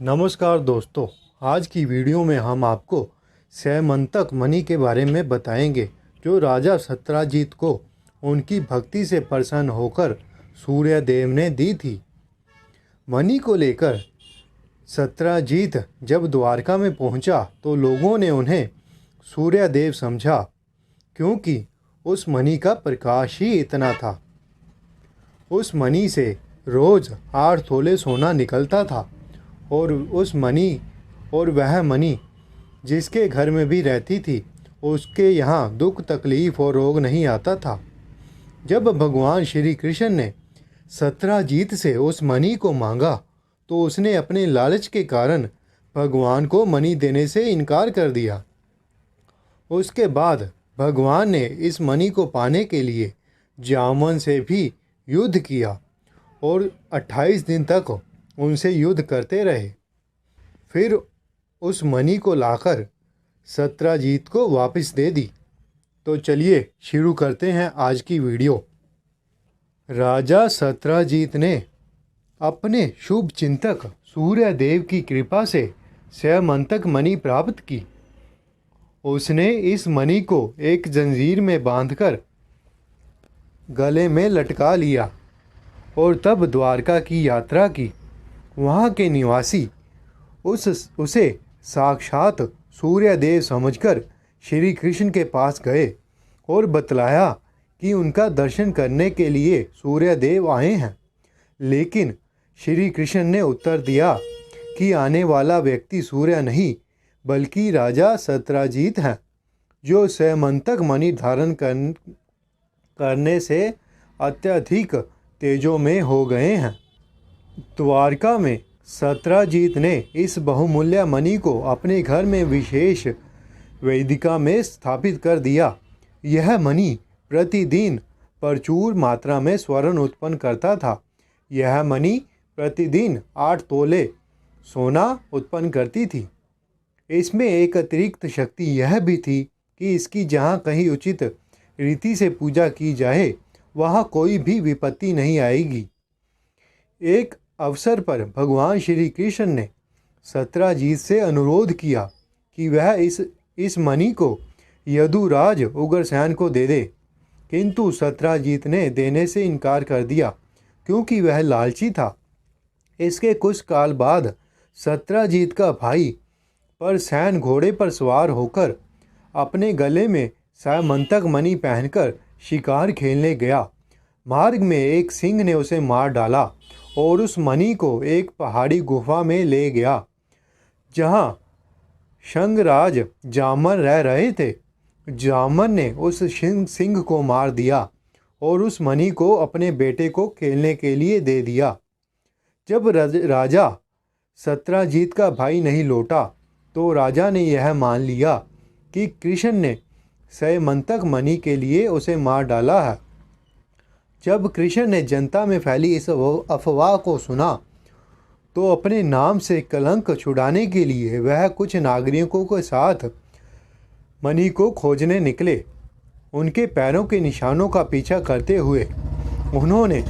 नमस्कार दोस्तों। आज की वीडियो में हम आपको सैमंतक मणि के बारे में बताएंगे जो राजा सत्यजित को उनकी भक्ति से प्रसन्न होकर सूर्यदेव ने दी थी। मणि को लेकर सत्यजित जब द्वारका में पहुंचा तो लोगों ने उन्हें सूर्यदेव समझा, क्योंकि उस मणि का प्रकाश ही इतना था। उस मणि से रोज 8 तोले सोना निकलता था और वह मणि जिसके घर में भी रहती थी उसके यहाँ दुख तकलीफ और रोग नहीं आता था। जब भगवान श्री कृष्ण ने सत्यजित से उस मणि को मांगा तो उसने अपने लालच के कारण भगवान को मणि देने से इनकार कर दिया। उसके बाद भगवान ने इस मणि को पाने के लिए जामवन से भी युद्ध किया और 28 दिन तक उनसे युद्ध करते रहे। फिर उस मणि को लाकर सत्यजित को वापस दे दी। तो चलिए शुरू करते हैं आज की वीडियो। राजा सत्यजित ने अपने शुभ चिंतक सूर्यदेव की कृपा से सैमंतक मणि प्राप्त की। उसने इस मणि को एक जंजीर में बांधकर गले में लटका लिया और तब द्वारका की यात्रा की। वहाँ के निवासी उसे साक्षात सूर्यदेव समझकर श्री कृष्ण के पास गए और बतलाया कि उनका दर्शन करने के लिए सूर्यदेव आए हैं। लेकिन श्री कृष्ण ने उत्तर दिया कि आने वाला व्यक्ति सूर्य नहीं बल्कि राजा सत्यजित हैं, जो सैमंतक मणि धारण करने से अत्यधिक तेजोमय हो गए हैं। द्वारका में सत्यजित ने इस बहुमूल्य मणि को अपने घर में विशेष वेदिका में स्थापित कर दिया। यह मणि प्रतिदिन प्रचुर मात्रा में स्वर्ण उत्पन्न करता था। यह मणि प्रतिदिन 8 तोले सोना उत्पन्न करती थी। इसमें एक अतिरिक्त शक्ति यह भी थी कि इसकी जहाँ कहीं उचित रीति से पूजा की जाए वहाँ कोई भी विपत्ति नहीं आएगी। एक अवसर पर भगवान श्री कृष्ण ने सत्यजित से अनुरोध किया कि वह इस मणि को यदुराज उग्रसेन को दे दे, किंतु सत्यजित ने देने से इनकार कर दिया क्योंकि वह लालची था। इसके कुछ काल बाद सत्यजित का भाई परसेन घोड़े पर सवार होकर अपने गले में सैमंतक मणि पहनकर शिकार खेलने गया। मार्ग में एक सिंह ने उसे मार डाला और उस मणि को एक पहाड़ी गुफा में ले गया जहां शंगराज जामन रह रहे थे। जामन ने उस सिंह को मार दिया और उस मणि को अपने बेटे को खेलने के लिए दे दिया। जब राजा सत्यजित का भाई नहीं लौटा तो राजा ने यह मान लिया कि कृष्ण ने सैमंतक मणि के लिए उसे मार डाला है। जब कृष्ण ने जनता में फैली इस अफवाह को सुना तो अपने नाम से कलंक छुड़ाने के लिए वह कुछ नागरिकों के साथ मणि को खोजने निकले। उनके पैरों के निशानों का पीछा करते हुए उन्होंने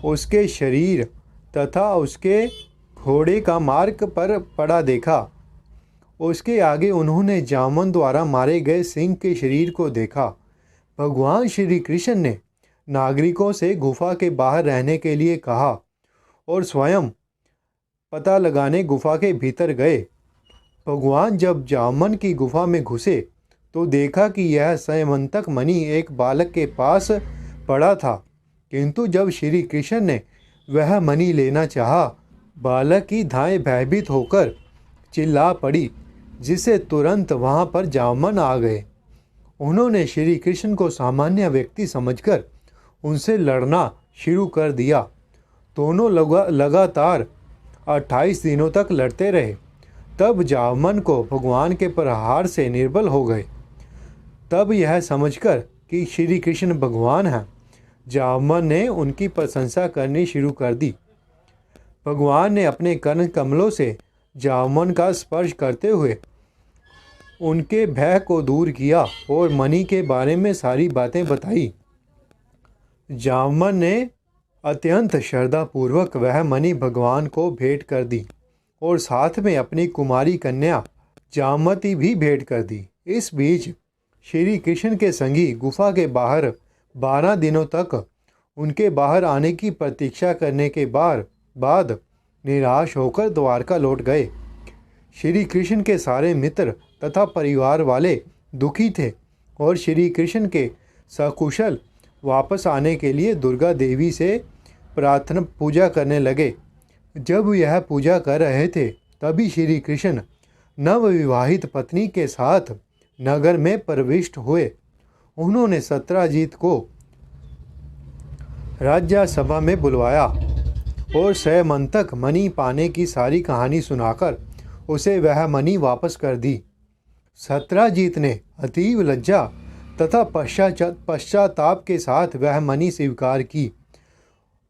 उसके शरीर तथा उसके घोड़े का मार्ग पर पड़ा देखा। उसके आगे उन्होंने जामन द्वारा मारे गए सिंह के शरीर को देखा। भगवान श्री कृष्ण ने नागरिकों से गुफा के बाहर रहने के लिए कहा और स्वयं पता लगाने गुफा के भीतर गए। भगवान जब जामन की गुफा में घुसे तो देखा कि यह सैमंतक मणि एक बालक के पास पड़ा था, किंतु जब श्री कृष्ण ने वह मणि लेना चाहा, बालक की दाएं भयभीत होकर चिल्ला पड़ी, जिससे तुरंत वहां पर जामन आ गए। उन्होंने श्री कृष्ण को सामान्य व्यक्ति समझकर उनसे लड़ना शुरू कर दिया। दोनों लगातार 28 दिनों तक लड़ते रहे। तब जामन को भगवान के प्रहार से निर्बल हो गए। तब यह समझकर कि श्री कृष्ण भगवान हैं, जामन ने उनकी प्रशंसा करनी शुरू कर दी। भगवान ने अपने कर्ण कमलों से जामन का स्पर्श करते हुए उनके भय को दूर किया और मणि के बारे में सारी बातें बताई। जामन ने अत्यंत श्रद्धापूर्वक वह मणि भगवान को भेंट कर दी और साथ में अपनी कुमारी कन्या जामवती भी भेंट कर दी। इस बीच श्री कृष्ण के संगी गुफा के बाहर 12 दिनों तक उनके बाहर आने की प्रतीक्षा करने के बाद निराश होकर द्वारका लौट गए। श्री कृष्ण के सारे मित्र तथा परिवार वाले दुखी थे और श्री कृष्ण के सकुशल वापस आने के लिए दुर्गा देवी से प्रार्थना पूजा करने लगे। जब यह पूजा कर रहे थे तभी श्री कृष्ण नवविवाहित पत्नी के साथ नगर में प्रविष्ट हुए। उन्होंने सत्राजीत को राज्यसभा में बुलवाया और सैमंतक मणि पाने की सारी कहानी सुनाकर उसे वह मणि वापस कर दी। सत्राजीत ने अतीव लज्जा तथा पश्चाताप के साथ वह मणि स्वीकार की।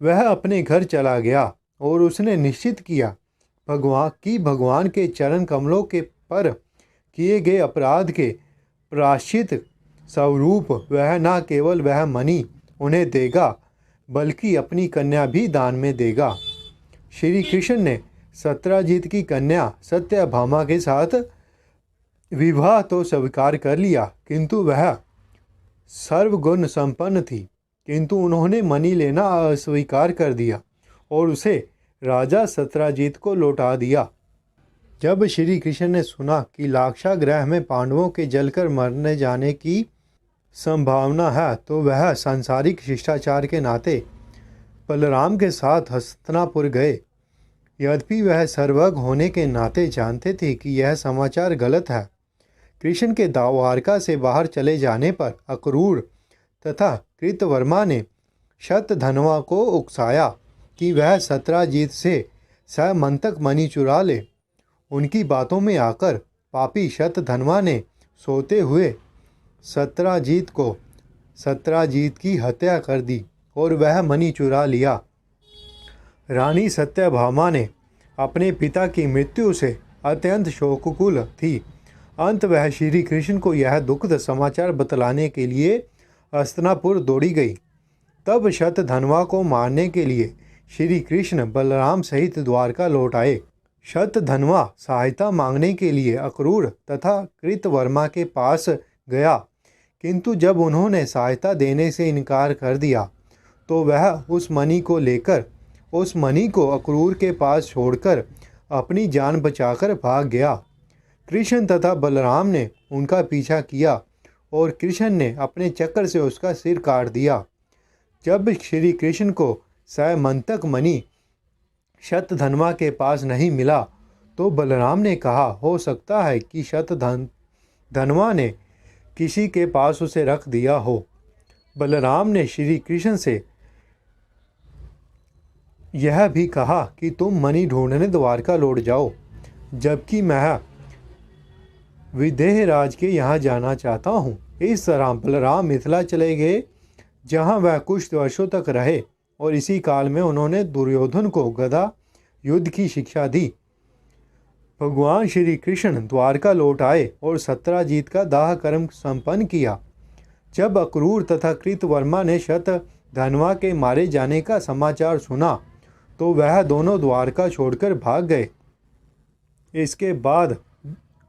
वह अपने घर चला गया और उसने निश्चित किया भगवान के चरण कमलों के पर किए गए अपराध के प्रायश्चित स्वरूप वह न केवल वह मणि उन्हें देगा बल्कि अपनी कन्या भी दान में देगा। श्री कृष्ण ने सत्राजीत की कन्या सत्यभामा के साथ विवाह तो स्वीकार कर लिया, किंतु वह सर्वगुण संपन्न थी। किंतु उन्होंने मणि लेना अस्वीकार कर दिया और उसे राजा सत्राजीत को लौटा दिया। जब श्री कृष्ण ने सुना कि लाक्षागृह में पांडवों के जलकर मरने जाने की संभावना है तो वह सांसारिक शिष्टाचार के नाते बलराम के साथ हस्तिनापुर गए। यद्यपि वह सर्वज्ञ होने के नाते जानते थे कि यह समाचार गलत है। कृष्ण के द्वारका से बाहर चले जाने पर अक्रूर तथा कृतवर्मा ने शतधन्वा को उकसाया कि वह सत्राजीत से सैमंतक मणि चुरा ले। उनकी बातों में आकर पापी शतधन्वा ने सोते हुए सत्राजीत की हत्या कर दी और वह मणि चुरा लिया। रानी सत्यभामा ने अपने पिता की मृत्यु से अत्यंत शोककुल थी। अंत वह श्री कृष्ण को यह दुखद समाचार बतलाने के लिए हस्तिनापुर दौड़ी गई। तब शतधन्वा को मारने के लिए श्री कृष्ण बलराम सहित द्वारका लौट आए। शतधन्वा सहायता मांगने के लिए अक्रूर तथा कृतवर्मा के पास गया, किंतु जब उन्होंने सहायता देने से इनकार कर दिया तो वह उस मणि को अक्रूर के पास छोड़कर अपनी जान बचाकर भाग गया। कृष्ण तथा बलराम ने उनका पीछा किया और कृष्ण ने अपने चक्र से उसका सिर काट दिया। जब श्री कृष्ण को सैमंतक मणि शतधन्वा के पास नहीं मिला तो बलराम ने कहा, हो सकता है कि शतधन्वा ने किसी के पास उसे रख दिया हो। बलराम ने श्री कृष्ण से यह भी कहा कि तुम मणि ढूंढने द्वारका लौट जाओ, जबकि मैं विदेहराज के यहाँ जाना चाहता हूँ। इस तरह बलराम मिथिला चले गए, जहाँ वह कुछ वर्षों तक रहे और इसी काल में उन्होंने दुर्योधन को गदा युद्ध की शिक्षा दी। भगवान श्री कृष्ण द्वारका लौट आए और सत्राजीत का दाह कर्म संपन्न किया। जब अक्रूर तथा कृतवर्मा ने शतधन्वा के मारे जाने का समाचार सुना तो वह दोनों द्वारका छोड़कर भाग गए।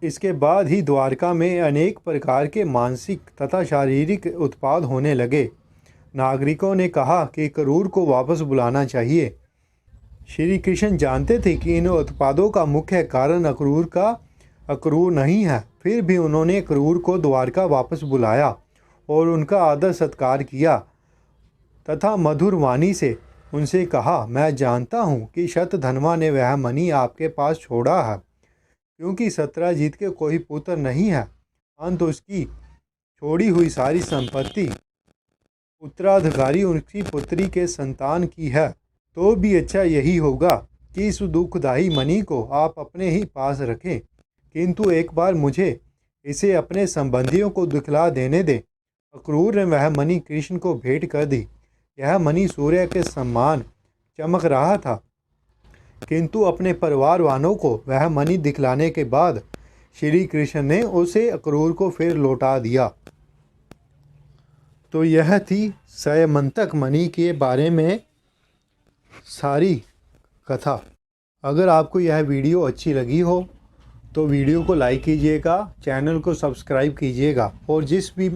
इसके बाद ही द्वारका में अनेक प्रकार के मानसिक तथा शारीरिक उत्पाद होने लगे। नागरिकों ने कहा कि अक्रूर को वापस बुलाना चाहिए। श्री कृष्ण जानते थे कि इन उत्पादों का मुख्य कारण अक्रूर नहीं है, फिर भी उन्होंने अक्रूर को द्वारका वापस बुलाया और उनका आदर सत्कार किया तथा मधुर वाणी से उनसे कहा, मैं जानता हूँ कि शतधन्वा ने वह मणि आपके पास छोड़ा है, क्योंकि सत्राजीत के कोई पुत्र नहीं है। अंत उसकी छोड़ी हुई सारी संपत्ति उत्तराधिकारी उनकी पुत्री के संतान की है। तो भी अच्छा यही होगा कि इस दुखदायी मणि को आप अपने ही पास रखें, किंतु एक बार मुझे इसे अपने संबंधियों को दिखला देने दें। अक्रूर ने वह मणि कृष्ण को भेंट कर दी। यह मणि सूर्य के समान चमक रहा था, किंतु अपने परिवार वालों को वह मणि दिखलाने के बाद श्री कृष्ण ने उसे अक्रूर को फिर लौटा दिया। तो यह थी सैमंतक मणि के बारे में सारी कथा। अगर आपको यह वीडियो अच्छी लगी हो तो वीडियो को लाइक कीजिएगा, चैनल को सब्सक्राइब कीजिएगा और जिस भी